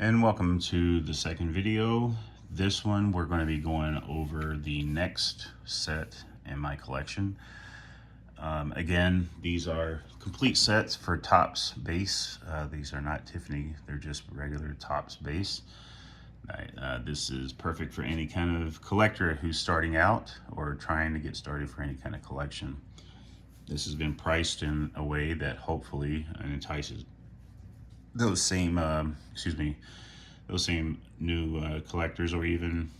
And welcome to the second video. This one we're going to be going over the next set in my collection. Again, these are complete sets for Topps base. These are not Tiffany, they're just regular Topps base. This is perfect for any kind of collector who's starting out or trying to get started for any kind of collection. This has been priced in a way that hopefully entices those same, those same new collectors or even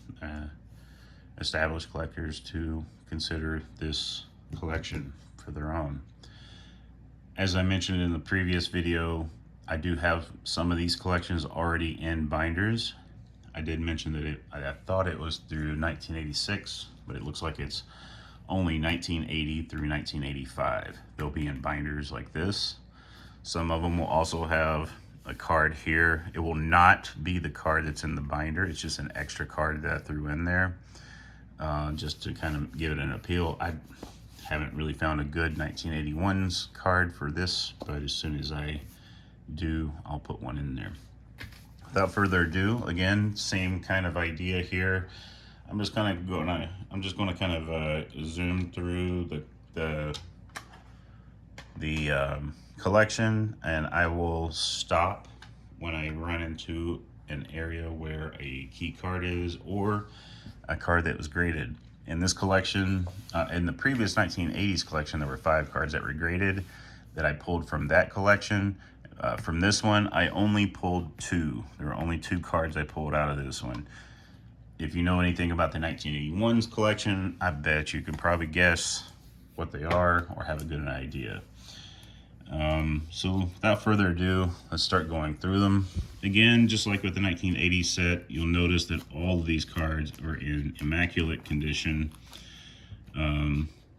established collectors to consider this collection for their own. As I mentioned in the previous video, I do have some of these collections already in binders. I did mention that I thought it was through 1986, but it looks like it's only 1980 through 1985. They'll be in binders like this. Some of them will also have a card here. It will not be the card that's in the binder. It's just an extra card that I threw in there just to kind of give it an appeal. I haven't really found a good 1981's card for this, but as soon as I do, I'll put one in there. Without further ado, again, same kind of idea here. I'm just going to kind of zoom through the collection, and I will stop when I run into an area where a key card is or a card that was graded. In this collection, in the previous 1980s collection, there were 5 cards that were graded that I pulled from that collection. From this one, I only pulled 2. There were only 2 cards I pulled out of this one. If you know anything about the 1981's collection, I bet you could probably guess what they are or have a good idea. So without further ado, let's start going through them. Again, just like with the 1980 set, you'll notice that all of these cards are in immaculate condition.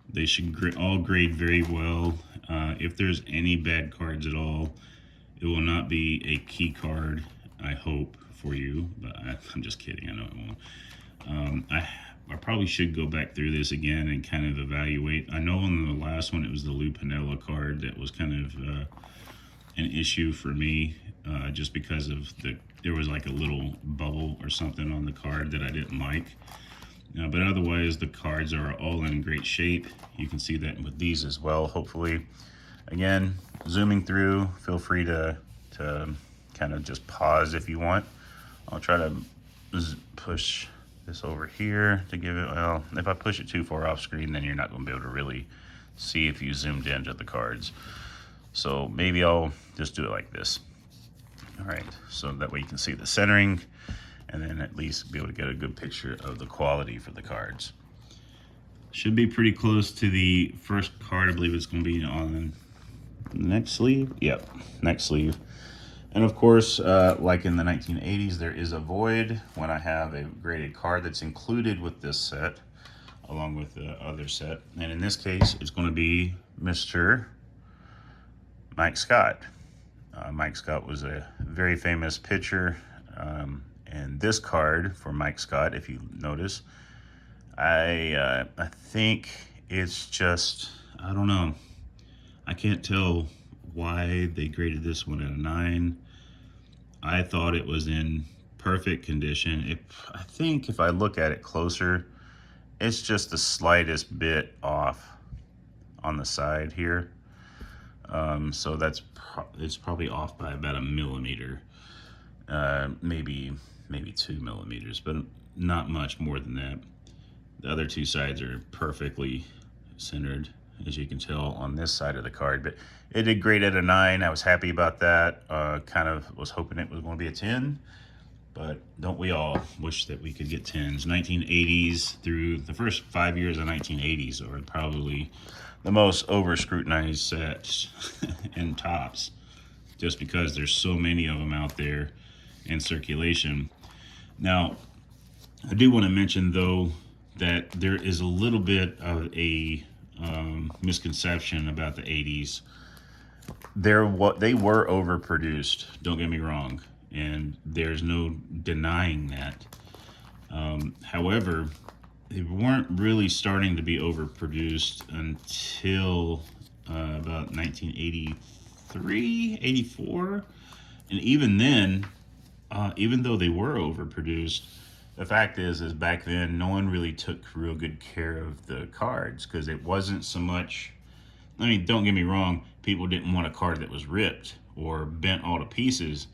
They should all grade very well. If there's any bad cards at all, it will not be a key card, I hope, for you, but I'm just kidding, I know it won't. I probably should go back through this again and kind of evaluate. I know in the last one it was the Lou Piniella card that was kind of an issue for me, just because of there was like a little bubble or something on the card that I didn't like. But otherwise, the cards are all in great shape. You can see that with these as well, hopefully. Again, zooming through, feel free to kind of just pause if you want. I'll try to push this over here to give it, well, if I push it too far off screen, then you're not going to be able to really see if you zoomed into the cards. So maybe I'll just do it like this. All right, so that way you can see the centering and then at least be able to get a good picture of the quality for the cards. Should be pretty close to the first card. I believe it's going to be on the next sleeve. Yep, next sleeve. And of course, like in the 1980s, there is a void when I have a graded card that's included with this set, along with the other set. And in this case, it's going to be Mr. Mike Scott. Mike Scott was a very famous pitcher. And this card for Mike Scott, if you notice, I think it's just, I don't know. I can't tell why they graded this one at a 9. I thought it was in perfect condition. I think if I look at it closer, it's just the slightest bit off on the side here. So it's probably off by about 1 millimeter, maybe 2 millimeters, but not much more than that. The other 2 sides are perfectly centered, as you can tell on this side of the card, but it did grade at a 9. I was happy about that. Kind of was hoping it was going to be a 10, but don't we all wish that we could get 10s? 1980s through the first 5 years of 1980s are probably the most over scrutinized sets in Topps, just because there's so many of them out there in circulation. Now, I do want to mention though that there is a little bit of a misconception about the 80s. They were overproduced, don't get me wrong, and there's no denying that. However, they weren't really starting to be overproduced until about 1983, 84, and even then even though they were overproduced, the fact is back then no one really took real good care of the cards because it wasn't so much. I mean, don't get me wrong, people didn't want a card that was ripped or bent all to pieces.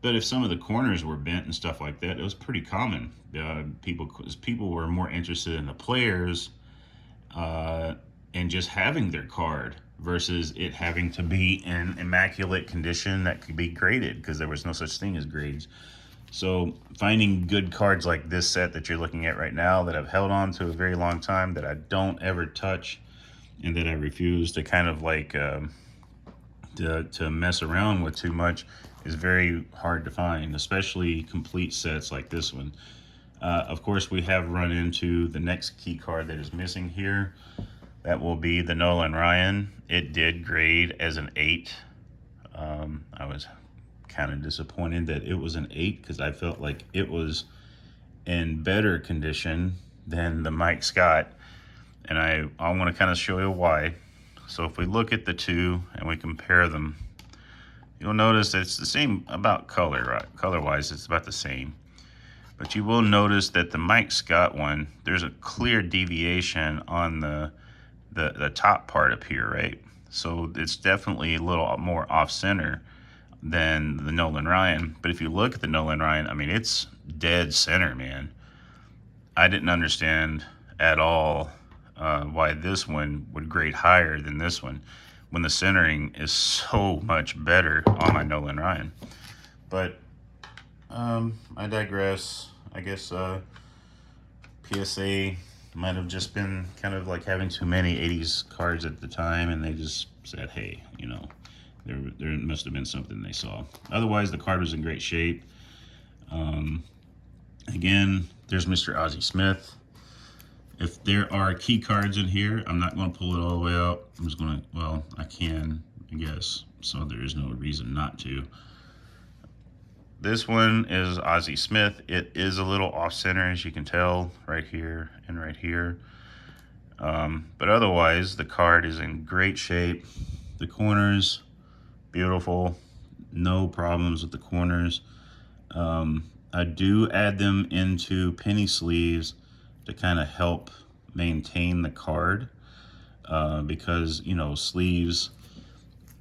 But if some of the corners were bent and stuff like that, it was pretty common. People were more interested in the players and just having their card versus it having to be in immaculate condition that could be graded because there was no such thing as grades. So finding good cards like this set that you're looking at right now that I've held on to a very long time, that I don't ever touch and that I refuse to kind of like to mess around with too much, is very hard to find, especially complete sets like this one. Of course, we have run into the next key card that is missing here. That will be the Nolan Ryan. It did grade as an 8. I was kind of disappointed that it was an 8 because I felt like it was in better condition than the Mike Scott. And I want to kind of show you why. So if we look at the two and we compare them, you'll notice that it's the same about color, right? Color-wise, it's about the same. But you will notice that the Mike Scott one, there's a clear deviation on the top part up here, right? So it's definitely a little more off-center than the Nolan Ryan. But if you look at the Nolan Ryan, I mean, it's dead center, man. I didn't understand at all why this one would grade higher than this one when the centering is so much better on my Nolan Ryan. But I digress. I guess PSA might have just been kind of like having too many 80s cards at the time, and they just said, hey, you know, there must have been something they saw. Otherwise, the card was in great shape. Again, there's Mr. Ozzie Smith. If there are key cards in here, I'm not going to pull it all the way out. I'm just going to, well, I can, I guess. So there is no reason not to. This one is Ozzie Smith. It is a little off-center, as you can tell, right here and right here. But otherwise, the card is in great shape. The corners, beautiful. No problems with the corners. I do add them into penny sleeves to kind of help maintain the card because, you know, sleeves,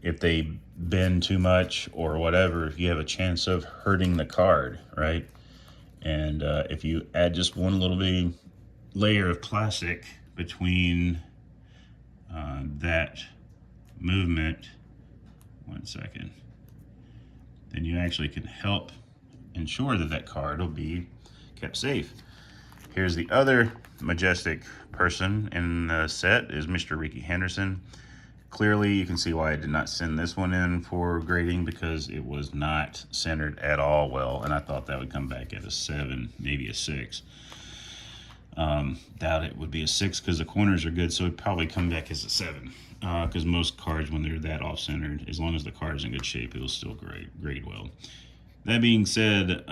if they bend too much or whatever, you have a chance of hurting the card, right? And if you add just one little bit layer of plastic between that movement, one second, then you actually can help ensure that that card will be kept safe. Here's the other majestic person in the set is Mr. Rickey Henderson. Clearly, you can see why I did not send this one in for grading because it was not centered at all well, and I thought that would come back at a 7, maybe a 6. Doubt it would be a 6 because the corners are good, so it'd probably come back as a 7. Because most cards, when they're that off-centered, as long as the card's in good shape, it'll still grade well. That being said,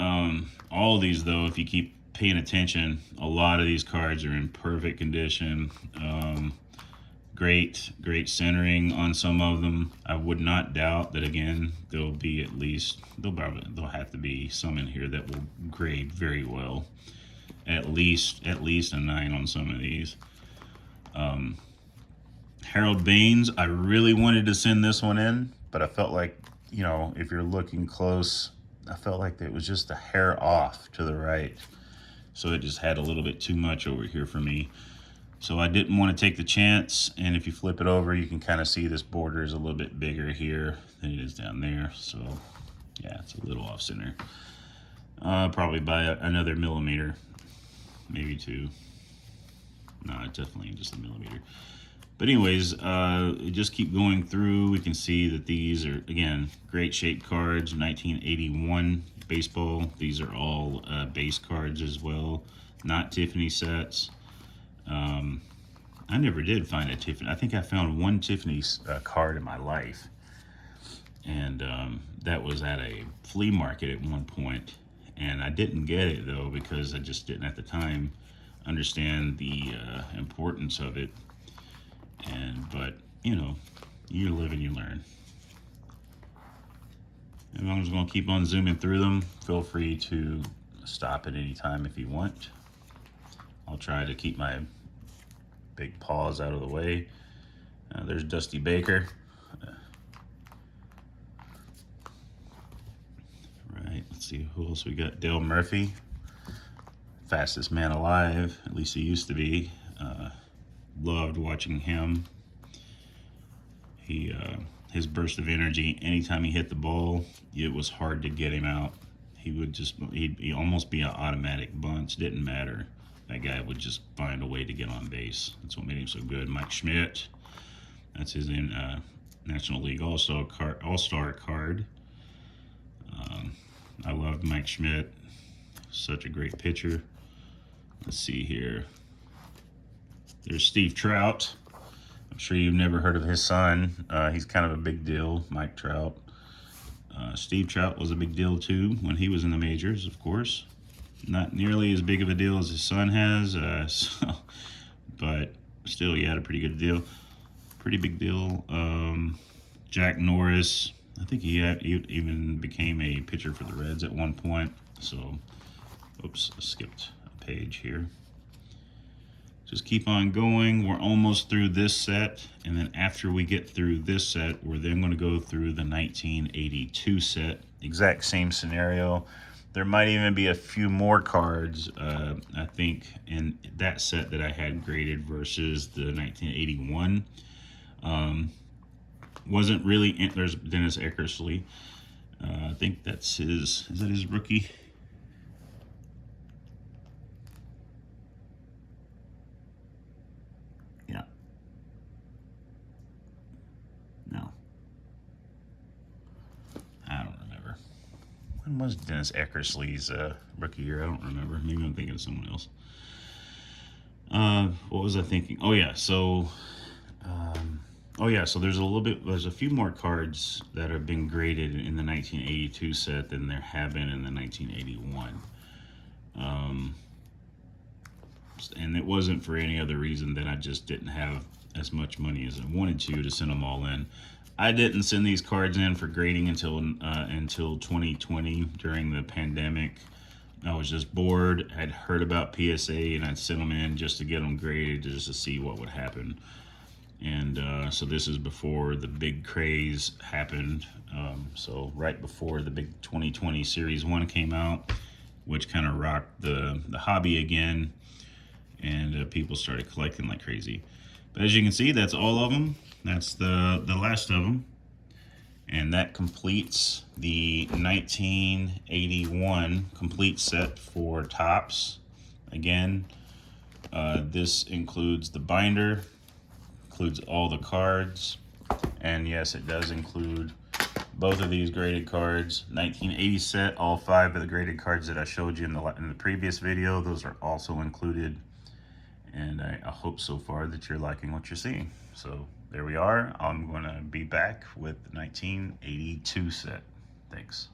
all of these, though, if you keep paying attention, a lot of these cards are in perfect condition. Great centering on some of them. I would not doubt that, again, there'll be at least, there'll have to be some in here that will grade very well. At least a 9 on some of these. Harold Baines, I really wanted to send this one in, but I felt like, you know, if you're looking close, I felt like it was just a hair off to the right. So it just had a little bit too much over here for me. So I didn't want to take the chance, and if you flip it over, you can kind of see this border is a little bit bigger here than it is down there. So yeah, it's a little off center. Probably by another millimeter, maybe 2. No, definitely just a millimeter. But anyways, just keep going through. We can see that these are, again, great shape cards, 1981 baseball. These are all base cards as well, not Tiffany sets. I never did find a Tiffany. I think I found one Tiffany card in my life, and that was at a flea market at one point. And I didn't get it, though, because I just didn't at the time understand the importance of it. But you know, you live and you learn. And I'm just going to keep on zooming through them. Feel free to stop at any time if you want. I'll try to keep my big paws out of the way. There's Dusty Baker. Right, let's see who else we got. Dale Murphy, fastest man alive, at least he used to be. Loved watching him. His burst of energy, anytime he hit the ball, it was hard to get him out. He'd almost be an automatic bunch, didn't matter. That guy would just find a way to get on base. That's what made him so good. Mike Schmidt, that's his National League All-Star card. I loved Mike Schmidt, such a great pitcher. Let's see here. There's Steve Trout. I'm sure you've never heard of his son. He's kind of a big deal, Mike Trout. Steve Trout was a big deal too when he was in the majors, of course. Not nearly as big of a deal as his son has, but still, he had a pretty good deal. Pretty big deal. Jack Norris, I think he even became a pitcher for the Reds at one point. So, oops, I skipped a page here. Just keep on going. We're almost through this set, and then after we get through this set, we're then going to go through the 1982 set. Exact same scenario. There might even be a few more cards, I think, in that set that I had graded versus the 1981. Wasn't really, there's Dennis Eckersley. I think that's is that his rookie? Yeah. No. I don't remember. When was Dennis Eckersley's rookie year? I don't remember. Maybe I'm thinking of someone else. What was I thinking? Oh yeah, so there's a few more cards that have been graded in the 1982 set than there have been in the 1981. And it wasn't for any other reason than I just didn't have as much money as I wanted to send them all in. I didn't send these cards in for grading until 2020 during the pandemic. I was just bored. I'd heard about PSA and I'd send them in just to get them graded, just to see what would happen. And so this is before the big craze happened. So right before the big 2020 Series 1 came out, which kind of rocked the hobby again, and people started collecting like crazy. But as you can see, that's all of them. That's the last of them. And that completes the 1981 complete set for Topps. Again, this includes the binder, includes all the cards, and yes, it does include both of these graded cards. 1980 set, all 5 of the graded cards that I showed you in the previous video, those are also included. And I hope so far that you're liking what you're seeing. So there we are. I'm going to be back with the 1982 set. Thanks.